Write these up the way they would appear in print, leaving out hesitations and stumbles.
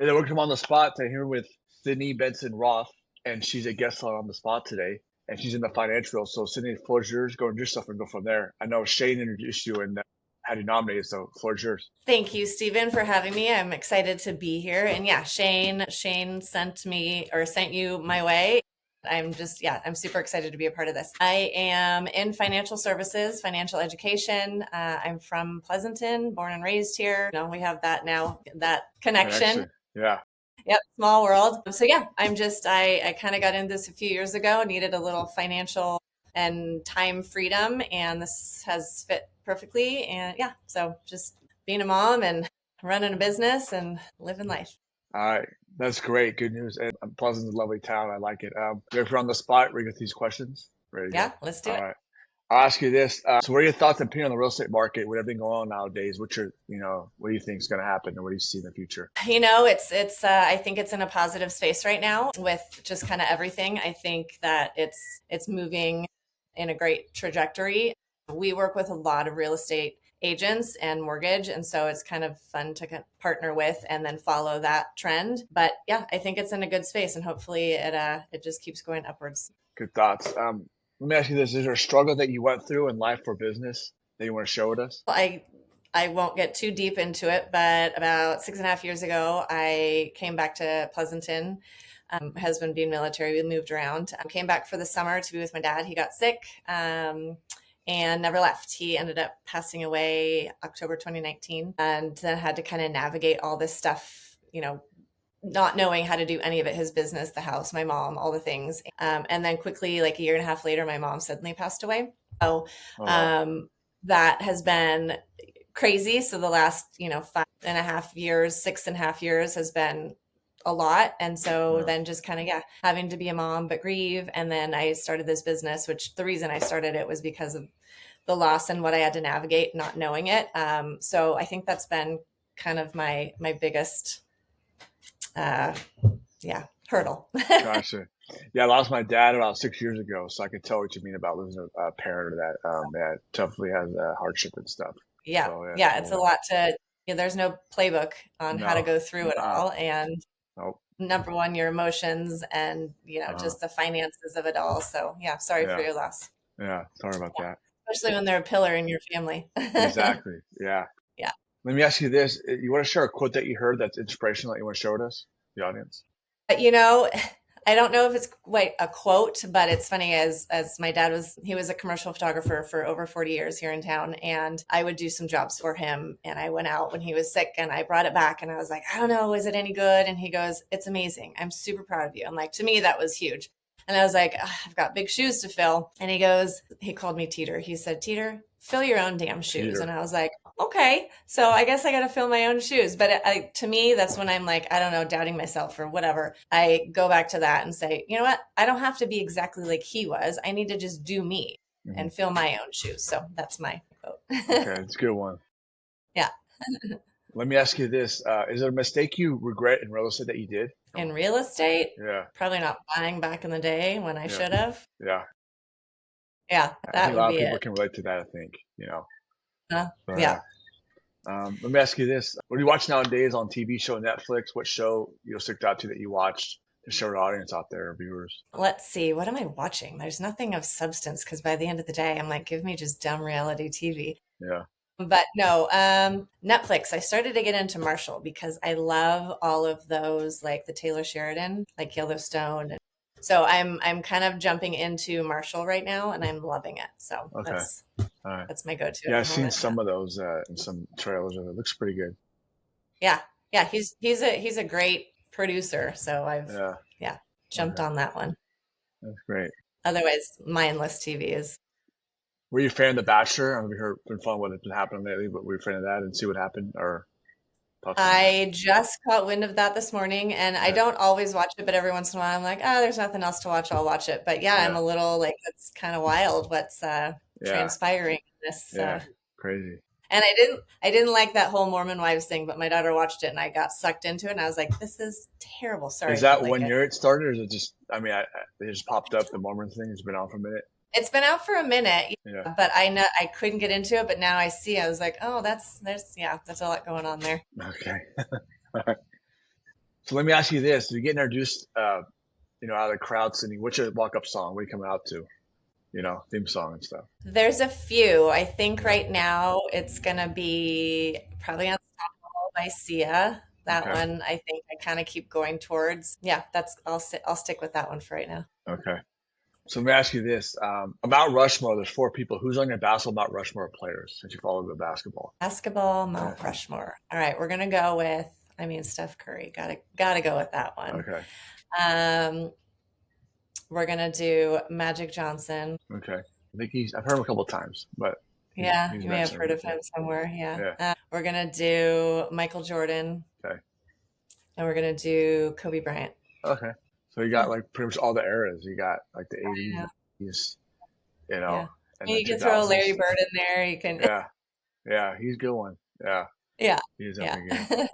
And then we're come on the spot to here with Sydney Benson Roth, and she's a guest on the spot today, and she's in the financial role. So Sydney, the floor is yours. Go and do your stuff and go from there. I know Shane introduced you and had you nominated, so the floor is yours. Thank you, Stephen, for having me. I'm excited to be here. And yeah, Shane sent you my way. I'm super excited to be a part of this. I am in financial services, financial education. I'm from Pleasanton, born and raised here. We have that now, that connection. Connection. Yeah. Yep, small world. So yeah, I kind of got into this a few years ago, needed a little financial and time freedom, and this has fit perfectly. And yeah, so just being a mom and running a business and living life. All right. That's great. Good news. And Pleasant's a lovely town. I like it. If you're on the spot, we get these questions. Ready to Yeah, go. let's do All it. right. I'll ask you this. So what are your thoughts and opinion on the real estate market with everything going on nowadays? What do you think is going to happen and what do you see in the future? I think it's in a positive space right now with just kind of everything. I think that it's moving in a great trajectory. We work with a lot of real estate agents and mortgage, and so it's kind of fun to partner with and then follow that trend. But yeah, I think it's in a good space, and hopefully it just keeps going upwards. Good thoughts. Let me ask you this. Is there a struggle that you went through in life or business that you want to share with us? I won't get too deep into it, but about 6.5 years ago, I came back to Pleasanton. Husband being military, we moved around. Came back for the summer to be with my dad. He got sick and never left. He ended up passing away October 2019, and then had to kind of navigate all this stuff, not knowing how to do any of it, his business, the house, my mom, all the things. And then quickly, like a year and a half later, my mom suddenly passed away. So Oh, wow. that has been crazy. So the last, 5.5 years, 6.5 years has been a lot. And so Yeah. then just kind of, yeah, having to be a mom, but grieve. And then I started this business, which the reason I started it was because of the loss and what I had to navigate, not knowing it. So I think that's been kind of my biggest, uh, yeah, hurdle. Gotcha. Yeah, I lost my dad about 6 years ago, so I can tell what you mean about losing a parent or that. Yeah, it definitely has hardship and stuff. Yeah. So yeah, Yeah. It's a totally. lot there's no playbook on how to No, go through it uh, all. And nope. number one, your emotions and, Uh, just the finances of it all. So yeah, sorry for yeah, your loss, yeah. Sorry about that. especially when they're a pillar in your family. Exactly. Yeah. Yeah. Let me ask you this: you want to share a quote that you heard that's inspirational that you want to share with us, the audience? But, I don't know if it's quite a quote, but it's funny as my dad he was a commercial photographer for over 40 years here in town, and I would do some jobs for him, and I went out when he was sick and I brought it back and I was like, I don't know, is it any good? And he goes, it's amazing. I'm super proud of you. And like, to me, that was huge. And I was like, "Ugh, I've got big shoes to fill." And he called me Teeter. He said, Teeter, fill your own damn shoes. And Peter. I was like, okay, so I guess I got to fill my own shoes. But to me, that's when I'm like, I don't know, doubting myself or whatever. I go back to that and say, you know what? I don't have to be exactly like he was. I need to just do me Hmm. and fill my own shoes. So that's my Okay, quote. it's a good one. Yeah. Let me ask you this: is there a mistake you regret in real estate that you did? In real estate, Yeah, probably not buying back in the day when I yeah, should have. yeah. Yeah, I think that a would lot of be people it. can relate to that. I think. So yeah. Yeah. Let me ask you this: what do you watch nowadays on TV show, Netflix? What show stick out to that you watched to show the audience out there, viewers? Let's see. What am I watching? There's nothing of substance because by the end of the day, I'm like, give me just dumb reality TV. Yeah. But no, Netflix. I started to get into Marshall because I love all of those, like the Taylor Sheridan, like Yellowstone. And so I'm kind of jumping into Marshall right now, and I'm loving it. So Okay. All right. that's my go-to Yeah, at I've the seen moment. Yeah, some of those in some trailers, and it looks pretty good. yeah, yeah. He's a great producer. So I've Yeah. yeah jumped Okay. on that one. That's great. Otherwise, mindless TV is. Were you a fan of The Bachelor? I mean, we heard been fun what has been happening lately, but were you a fan of that and see what happened or thoughts on that? I just caught wind of that this morning, and I Yeah. don't always watch it, but every once in a while I'm like, oh, there's nothing else to watch. I'll watch it. But yeah, I'm Yeah. a little like, it's kind of wild what's Yeah. transpiring in this. Yeah. Crazy. And I didn't like that whole Mormon wives thing, but my daughter watched it and I got sucked into it, and I was like, this is terrible. Sorry, Is I feel that like when it. year it started, or is it just? I mean, it just popped up. The Mormon thing has been on for a minute. It's been out for a minute, Yeah. yeah, but I know I couldn't get into it. But now I see, I was like, oh, that's a lot going on there. Okay. So let me ask you this: you get introduced, out of the crowd singing. What's your walk-up song? What are you coming out to? Theme song and stuff. There's a few. I think Yeah. right now it's gonna be probably Unstoppable by Sia. That Okay. one I think I kind of keep going towards. Yeah, I'll stick with that one for right now. Okay. So let me ask you this: Mount Rushmore. There's four people. Who's on your basketball Mount Rushmore players since you follow the basketball? Basketball, Yeah. Mount Rushmore. All right, we're gonna go with, I mean, Steph Curry. Gotta go with that one. Okay. Um, we're gonna do Magic Johnson. Okay. I think I've heard him a couple of times, but Yeah, he's you may have mentioned heard him. of him somewhere. Yeah. Yeah. We're gonna do Michael Jordan, Okay. and we're gonna do Kobe Bryant. Okay. So you got Yeah, like pretty much all the eras. You got like the I 80s, know. 90s, Yeah. and the You can throw Larry 2000s. Bird in there. You can, Yeah. Yeah. He's a good one. Yeah. yeah, He's yeah. definitely good.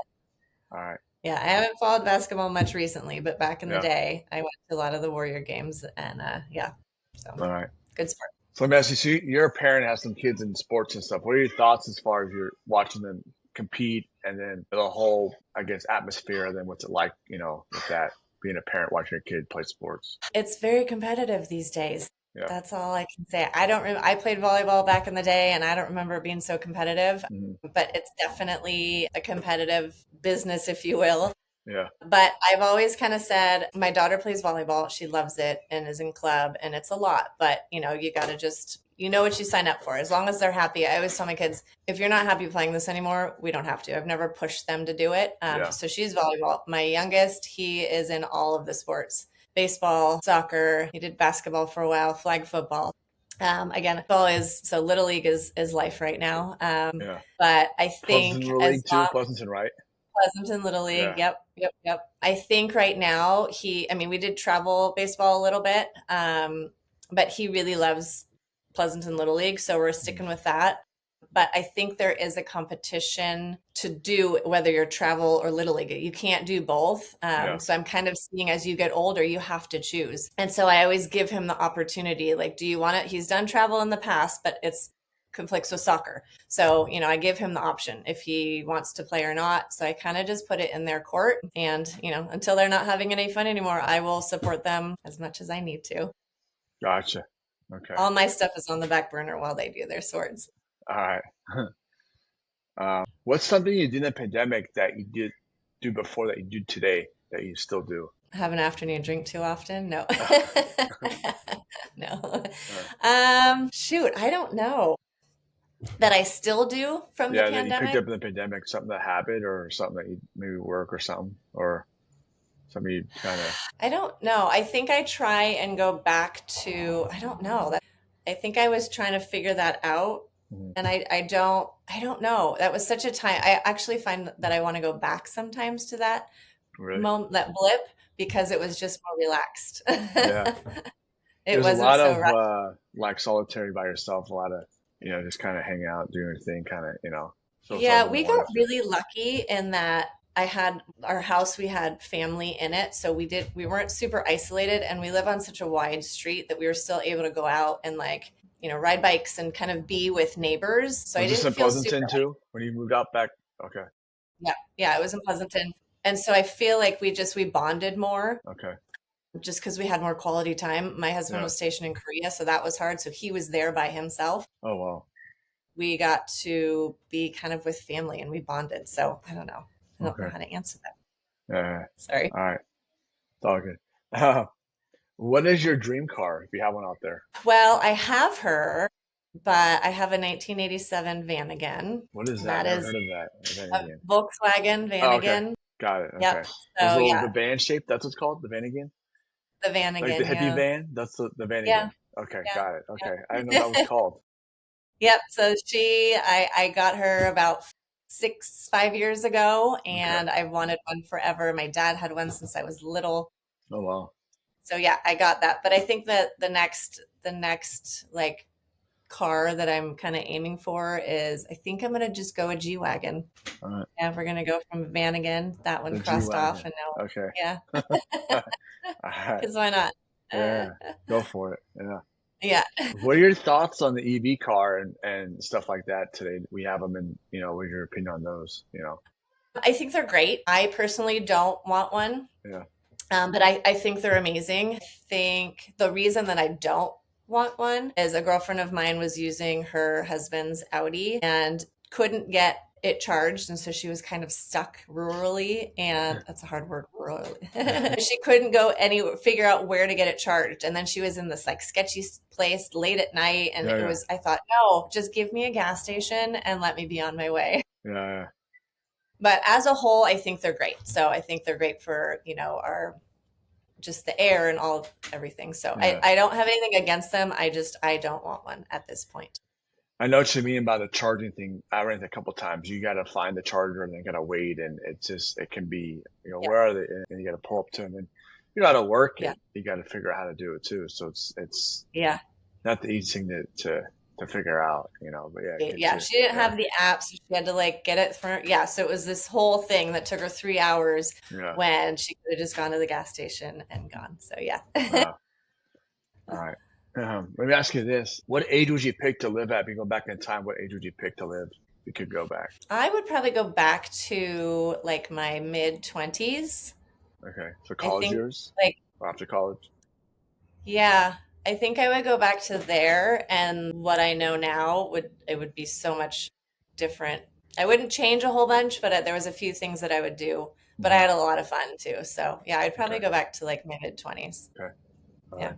All right. Yeah, I haven't followed basketball much recently, but back in the Yeah. day, I went to a lot of the Warrior games, and yeah, so All right. good sport. So let me ask you, so you're a parent, has some kids in sports and stuff. What are your thoughts as far as you're watching them compete and then the whole, I guess, atmosphere and then what's it like, with that being a parent watching your kid play sports? It's very competitive these days. Yeah. That's all I can say. I don't I played volleyball back in the day, and I don't remember it being so competitive, Hmm. but it's definitely a competitive business, if you will. Yeah. But I've always kind of said my daughter plays volleyball. She loves it and is in club, and it's a lot. But you got to just, what you sign up for. As long as they're happy. I always tell my kids, if you're not happy playing this anymore, we don't have to. I've never pushed them to do it. Yeah. So she's volleyball. My youngest, he is in all of the sports: baseball, soccer. He did basketball for a while, flag football. Again, football is so little league is life right now. Yeah. But I Pleasanton think Little as League too. Pleasanton, right? Pleasanton Little League. Yeah. Yep, yep, yep. I think right now I mean, we did travel baseball a little bit, but he really loves Pleasanton Little League, so we're Mhm. sticking with that. But I think there is a competition to do whether you're travel or Little League. You can't do both. Yeah. So I'm kind of seeing as you get older, you have to choose. And so I always give him the opportunity. Like, do you want it? He's done travel in the past, but it's conflicts with soccer. So, I give him the option if he wants to play or not. So I kind of just put it in their court. And, until they're not having any fun anymore, I will support them as much as I need to. Gotcha. Okay. All my stuff is on the back burner while they do their swords. All right. What's something you did in the pandemic that you did do before that you do today that you still do? Have an afternoon drink too often? No. No. Uh, Shoot, I don't know. That I still do from the yeah, that you picked pandemic. up in the pandemic, something, that habit or something that you maybe work or something, or something you kind of. I don't know. I think I try and go back to, I don't know. I think I was trying to figure that out, Mhm. and I don't know. That was such a time. I actually find that I want to go back sometimes to that Really? moment, that blip, because it was just more relaxed. Yeah. It It was a wasn't lot so of rushed. like solitary by yourself, a lot of, just kind of hang out, doing your thing, kind of, so Yeah, self we got indulged. really lucky in that I had our house, we had family in it. So we weren't super isolated, and we live on such a wide street that we were still able to go out and ride bikes and kind of be with neighbors. So I Was this didn't in feel super, Pleasanton too when you moved out back? Okay. yeah, yeah, it was in Pleasanton. And so I feel like we bonded more Okay. just because we had more quality time. My husband Yeah. was stationed in Korea, so that was hard. So he was there by himself. Oh, wow. We got to be kind of with family and we bonded. So I don't know. I don't know Okay. how to answer that. Yeah. Sorry. All right. It's all good. What is your dream car if you have one out there? Well, I have her, but I have a 1987 Vanagon. What is And that? that Never is heard of that. a Vanagon. Volkswagen Oh, okay. Vanagon. Got it. Yep. Okay. Those So little yeah, the van shape. That's what's called the Vanagon. the Like the Vanagon. hippie Yeah. van. That's the Yeah. Vanagon. Okay. Yeah. Got it. Okay. I didn't know that was Yep. called. Yep. So I got her about 5 years ago, Okay. and I've wanted one forever. My dad had one since I was little. Oh, wow. So yeah, I got that. But I think that the next like car that I'm kind of aiming for is, I think I'm gonna just go a G Wagon. All right. Yeah, we're gonna go from van again. That one The G crossed off, Wagon. and now Okay. yeah, All right. because why not? Yeah. Go for it. Yeah. Yeah. What are your thoughts on the EV car and stuff like that today? We have them in, what's your opinion on those? I think they're great. I personally don't want one. Yeah. But I think they're amazing. I think the reason that I don't want one is a girlfriend of mine was using her husband's Audi and couldn't get it charged. And so she was kind of stuck rurally. And that's a hard word, rurally. She couldn't go anywhere, figure out where to get it charged. And then she was in this like sketchy place late at night. And Yeah. it Yeah. was, I thought, no, just give me a gas station and let me be on my way. Yeah. But as a whole, I think they're great. So I think they're great for, our just the air and all everything. So Yeah. I don't have anything against them. I don't want one at this point. I know what you mean about the charging thing. I ran it a couple times. You got to find the charger and then got to wait, and it can be, Yeah. where are they? And you got to pull up to them, and you got to work Yeah. it. You got to figure out how to do it too. So it's Yeah. not the easy thing to figure out, but yeah, Yeah. She didn't have the app, so she had to like get it for, yeah. So it was this whole thing that took her 3 hours yeah. when she could have just gone to the gas station and gone. So yeah. All right. Let me ask you this. What age would you pick to live at? If you go back in time, what age would you pick to live if you could go back? I would probably go back to like my mid 20s. Okay. So I college think years like, or after college? yeah, I think I would go back to there, and what I know now would be so much different. I wouldn't change a whole bunch, but there was a few things that I would do, but I Mhm. had a lot of fun too. So yeah, I'd probably Okay. go back to like my mid 20s. Okay. All Yeah. right.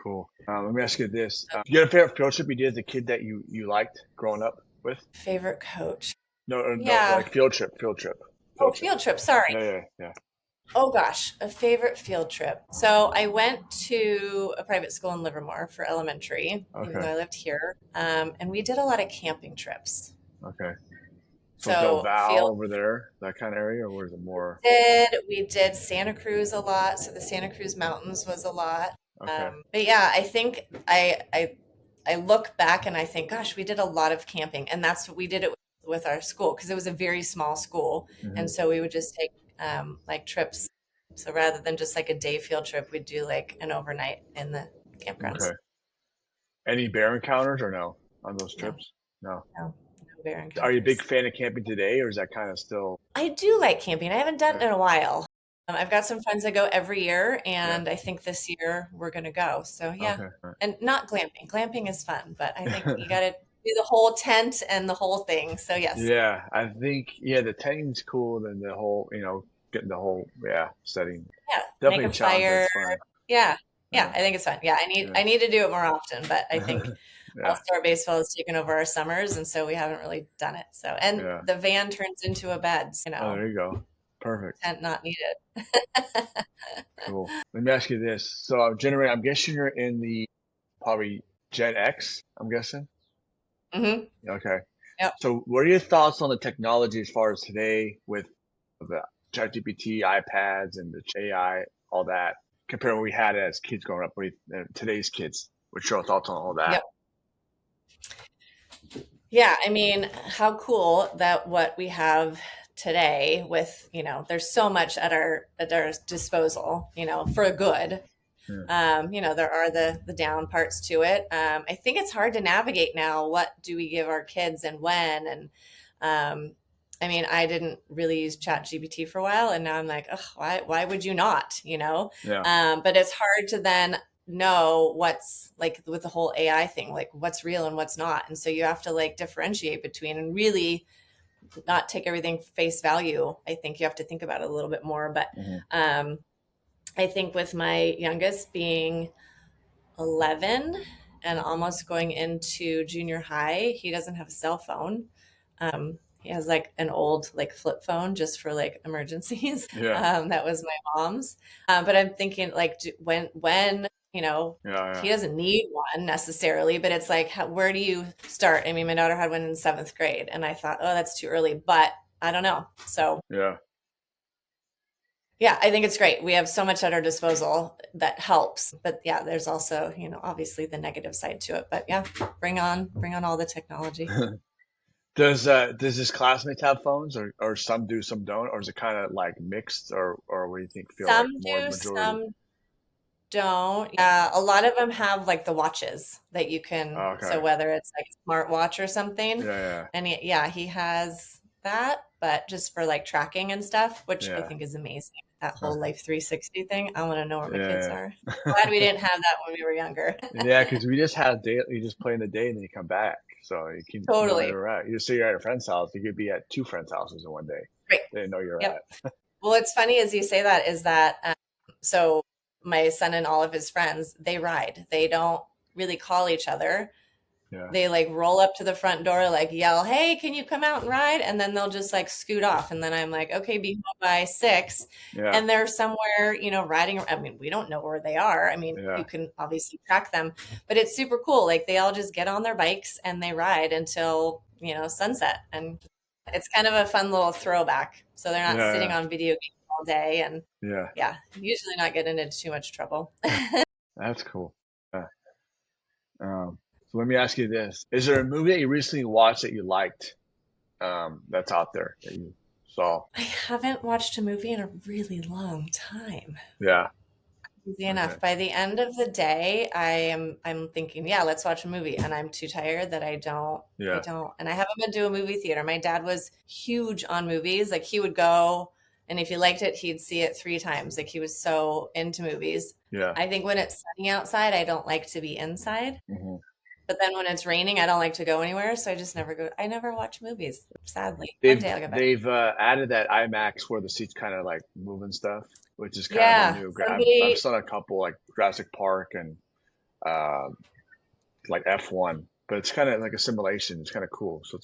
Cool. Let me ask you this. You got a favorite field trip you did as a kid that you liked growing up with? Favorite coach? No, Yeah. like field trip. Oh, Field trip. field trip. Sorry. Yeah. Oh gosh, a favorite field trip. So I went to a private school in Livermore for elementary, even though Okay. I lived here. And we did a lot of camping trips. Okay. So Del So Val field over there, that kind of area, or was it more? we did Santa Cruz a lot. So the Santa Cruz Mountains was a lot. Okay. But yeah, I think I look back and I think, gosh, we did a lot of camping, and that's what we did it with our school because it was a very small school, Hmm. and so we would just take like trips. So rather than just like a day field trip, we'd do like an overnight in the campgrounds. Okay. Any bear encounters or no on those No, trips? No. no, no bear Are you a big encounters. fan of camping today, or is that kind of still? I do like camping. I haven't done Yeah. it in a while. I've got some friends that go every year, Yeah. and I think this year we're going to go. So yeah, Okay. All and not glamping. Glamping is fun, but I think you right. got to do the whole tent and the whole thing. So yes, Yeah, I think the tenting's cool. Then the whole, getting the whole setting. yeah, make Definitely a a challenge, but fire. it's fun. Yeah, yeah, Yeah. I think it's fun. Yeah, I need Yeah. I need to do it more often, but I think Yeah. All-Star Baseball has taken over our summers, and so we haven't really done it. So, and Yeah. the van turns into a bed, Oh, there you go. Perfect. tent not needed. Cool. Let me ask you this. So I'm guessing you're in the probably Gen X, I'm guessing. Hmm. Okay. Yep. So what are your thoughts on the technology as far as today with the ChatGPT, iPads, and the AI, all that, compared to what we had as kids growing up with today's kids? What's your thoughts on all that? Yep. Yeah, I mean, how cool that what we have today with, there's so much at our disposal, for good. Yeah. There are the down parts to it. I think it's hard to navigate now. What do we give our kids and when? And I mean, I didn't really use Chat GPT for a while, and now I'm like, oh, why would you not? Yeah. But it's hard to then know what's like with the whole AI thing, like what's real and what's not. And so you have to like differentiate between and really not take everything face value. I think you have to think about it a little bit more. But Hmm. I think with my youngest being 11 and almost going into junior high, he doesn't have a cell phone. He has like an old like flip phone just for like emergencies. Yeah. That was my mom's. But I'm thinking like when Yeah. he doesn't need one necessarily, but it's like where do you start? I mean, my daughter had one in 7th grade, and I thought, oh, that's too early, but I don't know. So Yeah. yeah, I think it's great. We have so much at our disposal that helps. But yeah, there's also, obviously the negative side to it. But yeah, bring on all the technology. Does his classmates have phones, or some do, some don't, or is it kind of like mixed, or what do you think? Feel like Some more the do, majority? some don't. Yeah, a lot of them have like the watches that you can, Oh, so okay. whether it's like a smart watch or something. Yeah. And yeah, he has that, but just for like tracking and stuff, which I Yeah. think is amazing. That whole Uh-huh. Life 360 thing. I want to know where my kids Yeah. are. Glad we didn't have that when we were younger. Yeah, because we just had day. You just play in the day and then you come back, so you can know where Totally. you're at. You just say you're at a friend's house, you could be at two friends' houses in one day. Right. They didn't know you're Yep. at. Well, it's funny as you say that is that so my son and all of his friends, they ride. They don't really call each other. Yeah. They like roll up to the front door, like yell, "Hey, can you come out and ride?" And then they'll just like scoot off. And then I'm like, "Okay, be home by 6." Yeah. And they're somewhere, riding. I mean, we don't know where they are. I mean, Yeah. you can obviously track them, but it's super cool. Like they all just get on their bikes and they ride until, sunset. And it's kind of a fun little throwback. So they're not sitting Yeah. on video games all day. And Yeah. yeah, usually not getting into too much trouble. That's cool. Yeah. So let me ask you this: is there a movie that you recently watched that you liked? That's out there that you saw. I haven't watched a movie in a really long time. Yeah. Easy Okay. enough. By the end of the day, I'm thinking, yeah, let's watch a movie. And I'm too tired that I Yeah. don't, and I haven't been to a movie theater. My dad was huge on movies. Like he would go and if he liked it, he'd see it 3 times. Like he was so into movies. Yeah. I think when it's sunny outside, I don't like to be inside. Hmm. But then when it's raining, I don't like to go anywhere. So I just never go. I never watch movies, sadly. One They've day I'll get back. they've added that IMAX where the seats kind of like move and stuff, which is kind of a Yeah. new. I've Somebody, seen a couple like Jurassic Park and uh, like F1, but it's kind of like a simulation. It's kind of cool. So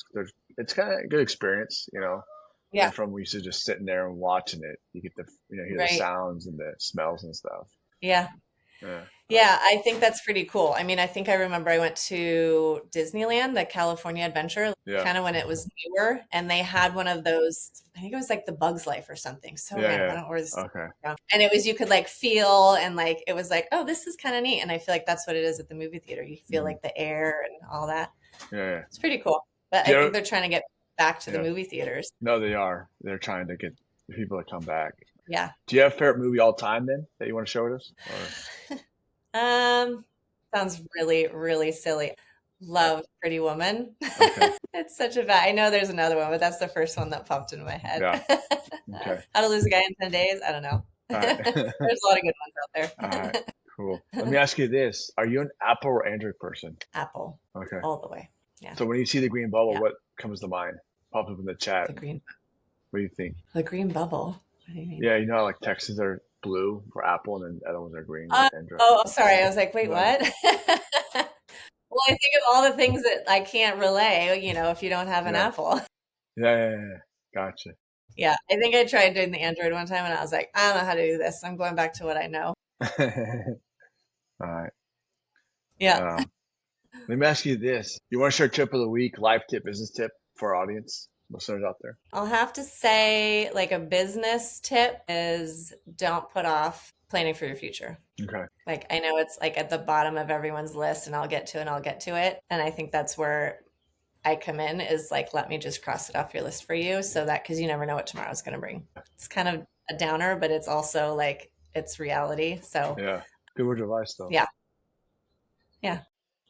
it's kind of a good experience, yeah, And from we used to just sitting there and watching it, you get to hear the right. sounds and the smells and stuff. Yeah. Yeah. Yeah, I think that's pretty cool. I mean, I think I remember I went to Disneyland, the California Adventure, Yeah. kind of when it was newer, and they had one of those, I think it was like the Bug's Life or something. So Yeah. random. I Yeah. don't know where this is Okay. from. And it was you could like feel and like it was like, oh, this is kind of neat. And I feel like that's what it is at the movie theater. You feel Hmm. like the air and all that. Yeah. Yeah. It's pretty cool. But Do I you think ever, they're trying to get back to the yeah. movie theaters. No, they are. They're trying to get people to come back. Yeah. Do you have a favorite movie all time then that you want to show us? Or Um, sounds really, really silly. Love Pretty Woman. okay. It's such a bad. I know there's another one, but that's the first one that popped into my head. Yeah. Okay. How to Lose a Guy in 10 Days? I don't know. All right. There's a lot of good ones All right. out Cool. Let there. me ask you this. Are you an Apple or Android person? Apple, Okay. all the way. Yeah, So when you see the green bubble, yeah. what comes to mind? Pop up in the chat. The green, What do you think? the green bubble. What do you mean? Yeah, you know how like Texas are blue for Apple and then the other ones are green Uh, with Android. oh, sorry. I was like, wait, No. what? Well, I think of all the things that I can't relay, if you don't have an Yeah. Apple. Yeah, yeah, yeah. Yeah. Gotcha. Yeah, I think I tried doing the Android one time and I was like, I don't know how to do this. I'm going back to what I know. All right. Yeah. Um, Let me ask you this. You want to share tip of the week, life tip, business tip for our audience, listeners out there? I'll have to say, like, a business tip is don't put off planning for your future. Okay. Like, I know it's like at the bottom of everyone's list, and I'll get to it and I'll get to it. And I think that's where I come in is like, let me just cross it off your list for you so that because you never know what tomorrow's going to bring. It's kind of a downer, but it's also like it's reality. So, Yeah. Good word of advice, though. yeah, yeah,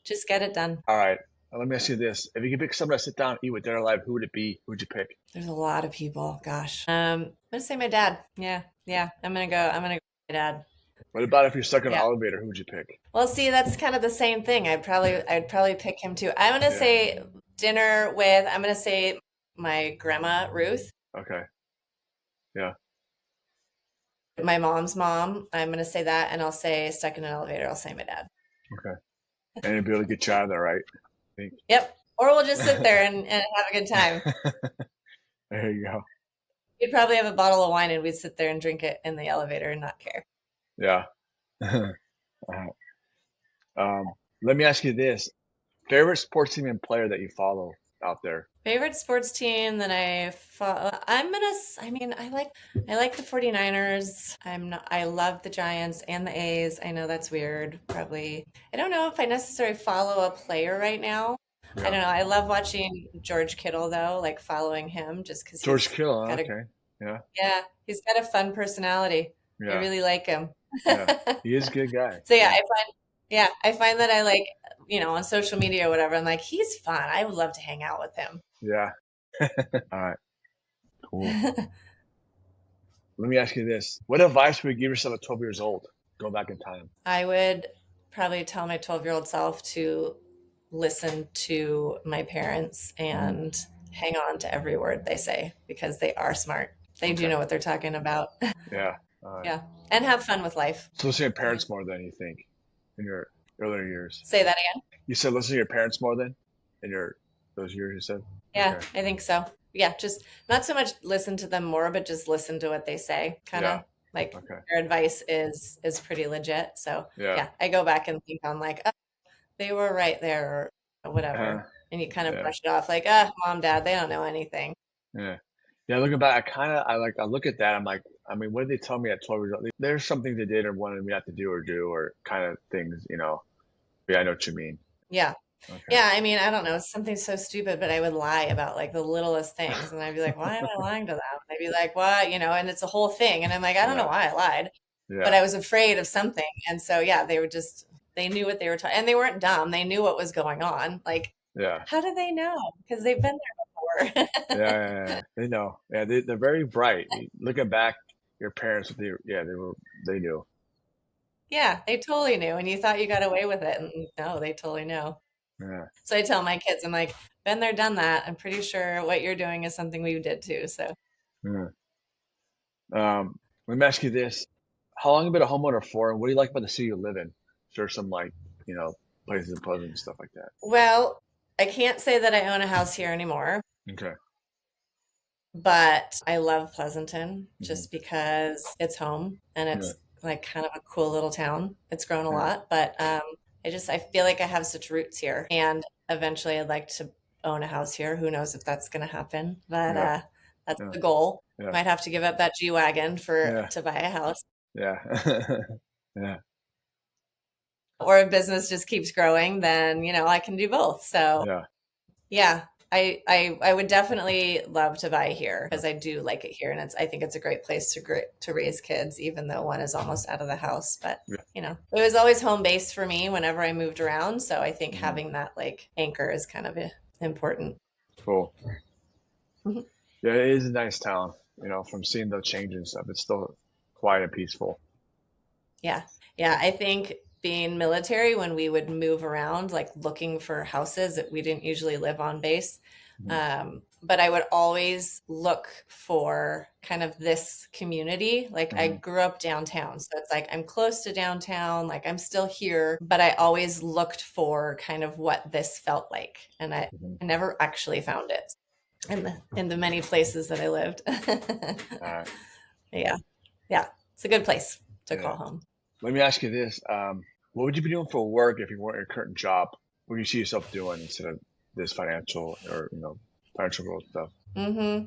just get it done. All right. Let me ask you this. If you could pick someone to sit down and eat with dead or alive, who would it be? Who would you pick? There's a lot of people. Gosh. I'm gonna say my dad. Yeah, yeah. I'm gonna go with my dad. What about if you're stuck in an Yeah. elevator? Who would you pick? Well, see, that's kind of the same thing. I'd probably pick him too. I'm gonna Yeah. say dinner with. I'm gonna say my grandma Ruth, Okay. Yeah. my mom's mom. I'm gonna say that, and I'll say stuck in an elevator. I'll say my dad. Okay. And you'd be able to get you out of there, right? I think. Yep. Or we'll just sit there and have a good time. There you go. We'd probably have a bottle of wine and we'd sit there and drink it in the elevator and not care. Yeah. Uh, Let me ask you this. Favorite sports team and player that you follow out there? Favorite sports team that I follow, I mean, I like the 49ers. I love the Giants and the A's. I know that's weird, probably. I don't know if I necessarily follow a player right now. I Yeah. don't know. I love watching George Kittle though, like following him just because George he's Kittle. got a, Okay. Yeah. yeah, he's got a fun personality. I Yeah. really like him. Yeah. He is a good guy. So Yeah. yeah, I find that I like, on social media or whatever, I'm like, he's fun. I would love to hang out with him. Yeah. All right. Cool. Let me ask you this. What advice would you give yourself at 12 years old, going back in time? I would probably tell my 12-year-old self to listen to my parents Hmm. and hang on to every word they say because they are smart. They do Okay. know what they're talking about. Yeah. All right. Yeah. And have fun with life. So listen to your Yeah. parents more than you think in your earlier years. Say that again. You said listen to your parents more than in your those years you said? Yeah, Okay. I think so. Yeah, just not so much listen to them more, but just listen to what they say. Kind Yeah. of like Okay. their advice is pretty legit. So Yeah. yeah, I go back and think on like, oh, they were right there or Uh, whatever. And you kind of yeah. brush it off like, ah, mom, dad, they don't know anything. Yeah. Yeah. Looking back, I look at that. I'm like, I mean, what did they tell me at 12 years old? There's something they did or wanted me not to do or kind of things, you know. Yeah, I know what you mean. Yeah. Okay. Yeah, I mean, I don't know, something so stupid, but I would lie about like the littlest things. And I'd be like, why am I lying to them? They'd be like, what? And it's a whole thing. And I'm like, I don't know Yeah. why I lied, but Yeah. I was afraid of something. And so, yeah, they knew what they were talking, and they weren't dumb. They knew what was going on. Like, Yeah. how do they know? Because they've been there Yeah. before. Yeah. Yeah. They know. Yeah. They're very bright. Looking back, your parents, they knew. Yeah, they totally knew. And you thought you got away with it. And no, they totally know. Yeah. So I tell my kids, I'm like, been there, done that. I'm pretty sure what you're doing is something we did too. So Yeah. Let me ask you this. How long have you been a homeowner for, and what do you like about the city you live in? Sure, some like, you know, places in Pleasant and stuff like that. well, I can't say that I own a house here anymore, Okay. but I love Pleasanton Hmm. just because it's home and Yeah. it's like kind of a cool little town. It's grown a Yeah. lot, but I feel like I have such roots here, and eventually I'd like to own a house here. Who knows if that's going to happen, but Yeah. that's Yeah. the goal. Yeah. Might have to give up that G wagon for Yeah. to buy a house, Yeah. Yeah. or if business just keeps growing, then I can do both. So Yeah. yeah, I would definitely love to buy here because I do like it here, and I think it's a great place to raise kids, even though one is almost out of the house. But Yeah. it was always home base for me whenever I moved around, so I think Hmm. having that like anchor is kind of important. Cool. Mhm. Yeah, it is a nice town. You know, from seeing the change and stuff, it's still quiet and peaceful. Yeah. Yeah. I think being military, when we would move around, like looking for houses, that we didn't usually live on base. Hmm. But I would always look for kind of this community. Like I Hmm. grew up downtown. So it's like I'm close to downtown, like I'm still here, but I always looked for kind of what this felt like. And Hmm. I never actually found it in the many places that I lived. Uh, Yeah. Yeah. It's a good place to yeah. call home. Let me ask you this. What would you be doing for work if you weren't your current job? What do you see yourself doing instead of this financial or, financial growth stuff? Hmm.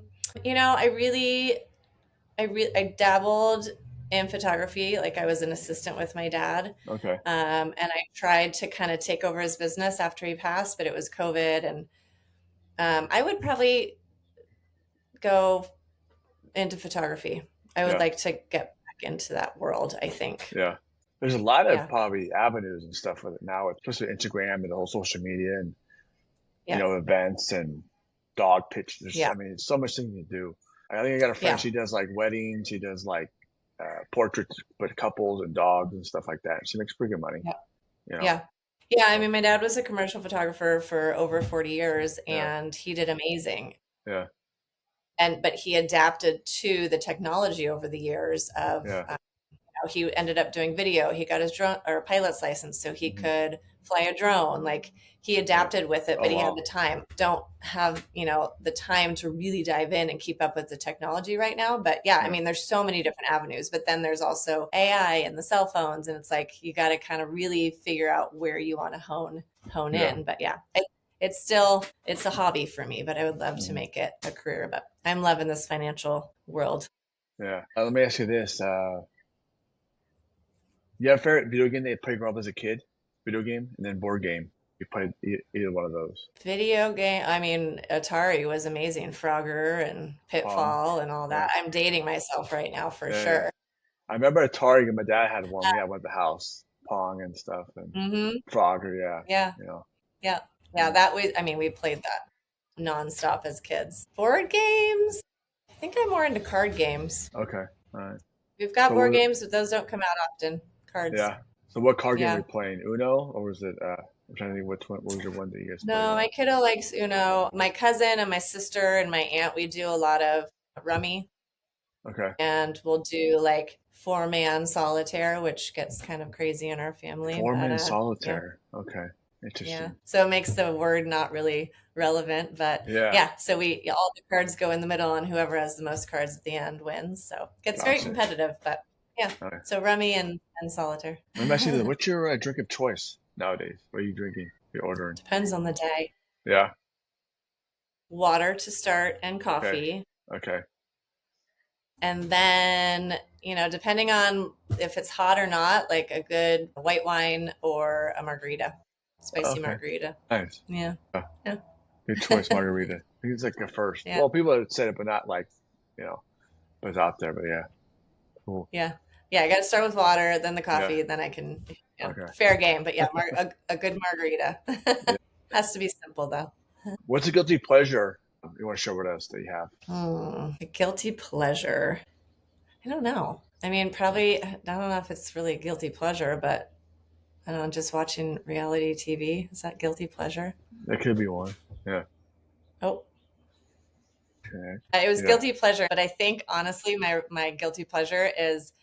I dabbled in photography. Like I was an assistant with my dad. Okay. And I tried to kind of take over his business after he passed, but it was COVID. And I would probably go into photography. I would Yeah. like to get back into that world, I think. Yeah. There's a lot of Yeah. probably avenues and stuff with it now, especially Instagram and the whole social media and, Yeah. events and dog pictures. Yeah. I mean, so much things to do. I think I got a friend, Yeah. she does like weddings, she does like portraits, but couples and dogs and stuff like that. She makes pretty good money, Yeah. you know? Yeah. Yeah. I So, mean, my dad was a commercial photographer for over 40 years yeah. and he did amazing. Yeah. But he adapted to the technology over the years of Yeah. he ended up doing video. He got his drone or pilot's license so he Hmm. could fly a drone. Like he Yeah. adapted with it, Oh, but he had wow. the time. Don't have, the time to really dive in and keep up with the technology right now. But yeah, I Yeah. mean, there's so many different avenues, but then there's also AI and the cell phones. And it's like, you got to kind of really figure out where you want to hone Yeah. in. But yeah, it's a hobby for me, but I would love to Hmm. make it a career. But I'm loving this financial world. Yeah. Let me ask you this. You have a favorite video game that you played growing up as a kid? Video game and then board game. You played either one of those. Video game, I mean, Atari was amazing. Frogger and Pong. Pitfall and all Yeah. that. I'm dating myself right now for Yeah. Yeah. sure. I remember Atari, and my dad had one. We had one at the house. Pong and stuff and Mm-hmm. Frogger. Yeah. Yeah, You know. yeah, yeah. Yeah. That was, I mean, we played that nonstop as kids. Board games. think I'm more into card games. Okay. All right. We've got So board what? games, but those don't come out often. Cards. Yeah. So what card game are Yeah. you playing? Uno, or was it? I'm trying to think which one. What was your one that you guys played a No, my lot? kiddo likes Uno. My cousin and my sister and my aunt, we do a lot of rummy, Okay. and we'll do like four-man solitaire, which gets kind of crazy in our family. But Four-man yeah, solitaire. Okay. yeah. Interesting. So it makes the word not really relevant, but Yeah. yeah. So we all the cards go in the middle, and whoever has the most cards at the end wins. So it gets very Gotcha. competitive, but yeah. All right. So rummy and solitaire. Let me ask you this. What's your drink of choice nowadays? What are you drinking? You're ordering? Depends on the day. Yeah. Water to start and Okay. coffee. Okay. And then, depending on if it's hot or not, like a good white wine or a margarita, spicy Okay. margarita. Nice. Yeah. Yeah. Yeah. Good choice, margarita. I think it's like a first. Yeah. Well, people have said it, but not like, you know, but it's out there. But yeah. Cool. Yeah. Yeah. I got to start with water, then the Yeah. coffee, then I can, Okay. fair game. But yeah, a good margarita. Yeah. Has to be simple though. What's a guilty pleasure you want to share with us that you have? A guilty pleasure. I don't know. I mean, probably, I don't know if it's really a guilty pleasure, but I don't know, just watching reality TV. Is that guilty pleasure? That could be one. Yeah. Oh, Okay. it was Yeah. guilty pleasure, but I think honestly, my guilty pleasure is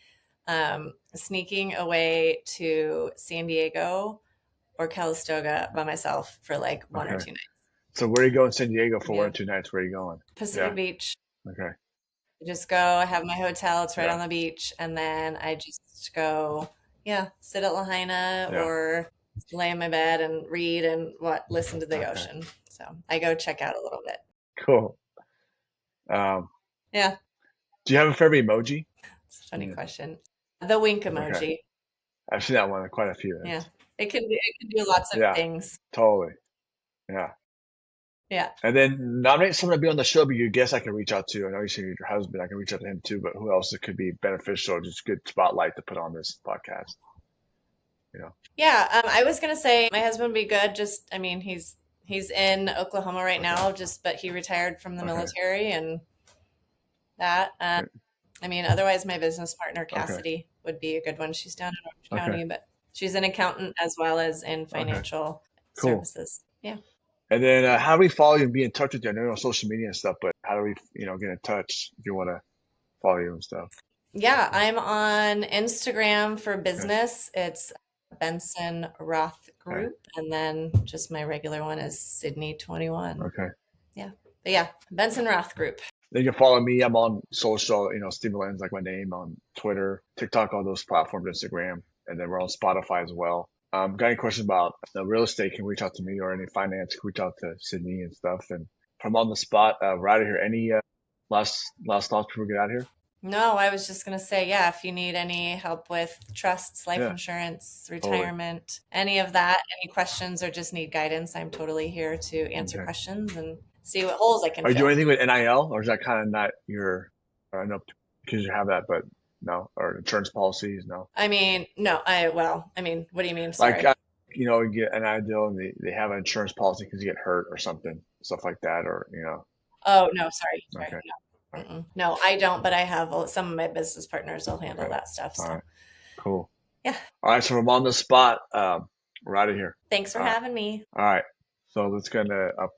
sneaking away to San Diego or Calistoga by myself for like one or Okay. two nights. So where are you going? San Diego for one or Yeah, two nights? Where are you going? Pacific Yeah. Beach. Okay. I just go. I have my hotel. It's right Yeah. on the beach, and then I just go. Yeah, sit at Lahaina Yeah. or lay in my bed and read and listen to the Okay. ocean. So I go check out a little bit. Cool. Um, Yeah, do you have a favorite emoji? it's a funny Yeah. question. The wink Okay. emoji. I've seen that one quite a few. Yeah, it can do lots of Yeah. things. Totally. Yeah. Yeah. And then nominate someone to be on the show, but you guess I can reach out to. I know you said your husband. I can reach out to him too, but who else it could be beneficial, just good spotlight to put on this podcast, you know? Yeah, I was gonna say my husband would be good. Just, I mean, he's in Oklahoma right Okay. now, but he retired from the Okay. military and that. Great. I mean, otherwise, my business partner Okay. Cassidy would be a good one. She's down in Orange Okay. County, but she's an accountant as well as in Okay. financial Cool. services. Yeah. And then how do we follow you and be in touch with you? I know you're on social media and stuff, but how do we, get in touch if you want to follow you and stuff? Yeah, I'm on Instagram for Okay. business. It's Benson Roth Okay. Group, and then just my regular one is Sydney21. Okay. Yeah. But yeah, Benson Roth Group. Then you can follow me. I'm on social, Steve Lenz, like my name, on Twitter, TikTok, all those platforms, Instagram, and then we're on Spotify as well. Got any questions about real estate, can reach out to me, or any finance, can reach out to Sydney and stuff. And from on the spot, we're out of here. Any last thoughts before we get out of here? No, I was just going to say, yeah, if you need any help with trusts, life Yeah, insurance, totally. retirement, any of that, any questions or just need guidance, I'm totally here to answer Okay. questions and see what holes I can Are you doing fill. anything with NIL, or is that kind of not your, I know because you have that, but no, or insurance policies, no? I mean, no, I mean, what do you mean? Like, Sorry. you get an ideal and they have an insurance policy because you get hurt or something, stuff like that, or. Oh, no, sorry. Sorry. Okay. No. All right. Mm-mm. No, I don't, but I have some of my business partners will handle Okay. that stuff. All So, right. Cool. yeah. All right. So I'm on the spot. We're out of here. Thanks for All right. having me. All right. So let's go to upload.